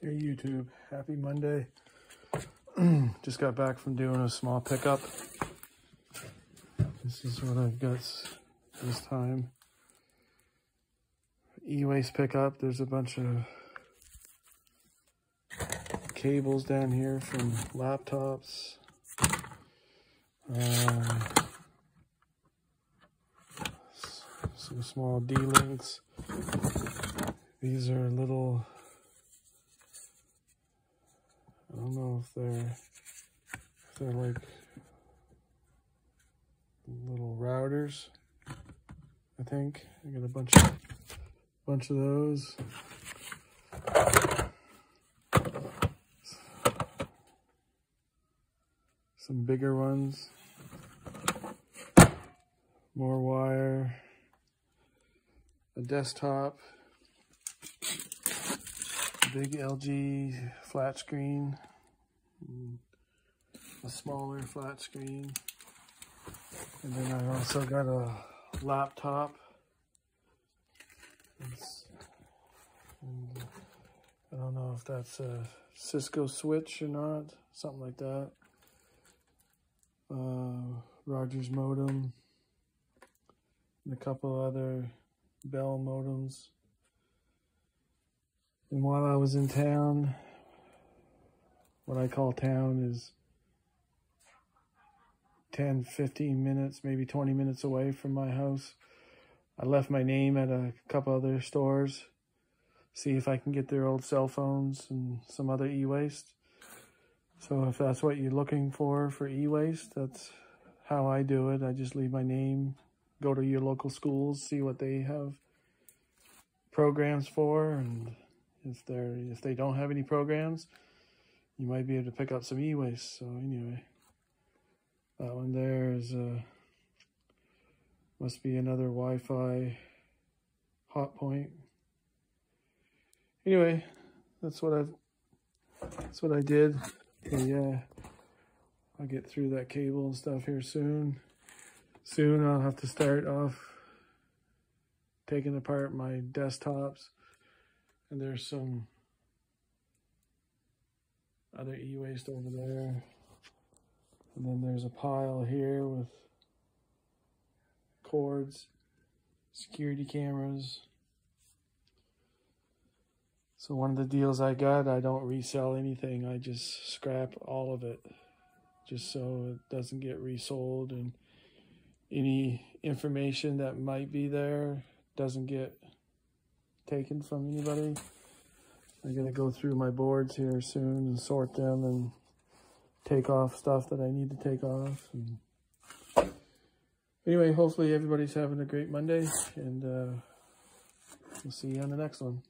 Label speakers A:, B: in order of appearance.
A: Hey YouTube, happy Monday. Just got back from doing a small pickup. This is what I've got this time. E-waste pickup. There's a bunch of cables down here from laptops. Some small D-links. These are little, I don't know if they're like little routers, I think. I got a bunch of those. Some bigger ones. More wire. A desktop. Big LG flat screen. A smaller flat screen. And then I also got a laptop. I don't know if that's a Cisco switch or not, something like that. Rogers modem, and a couple other Bell modems. And while I was in town, what I call town is 10, 15 minutes, maybe 20 minutes away from my house. I left my name at a couple other stores, see if I can get their old cell phones and some other e-waste. So if that's what you're looking for e-waste, that's how I do it. I just leave my name, go to your local schools, see what they have programs for, and if they don't have any programs, you might be able to pick up some e-waste. So anyway, that one there is must be another Wi-Fi hot point. Anyway, that's what I did. Okay, yeah, I'll get through that cable and stuff here soon. Soon I'll have to start off taking apart my desktops. And there's some other e-waste over there. And then there's a pile here with cords, security cameras. So one of the deals I got, I don't resell anything. I just scrap all of it, just so it doesn't get resold, and any information that might be there doesn't get taken from anybody. I'm gonna go through my boards here soon and sort them and take off stuff that I need to take off. And anyway, hopefully everybody's having a great Monday, and we'll see you on the next one.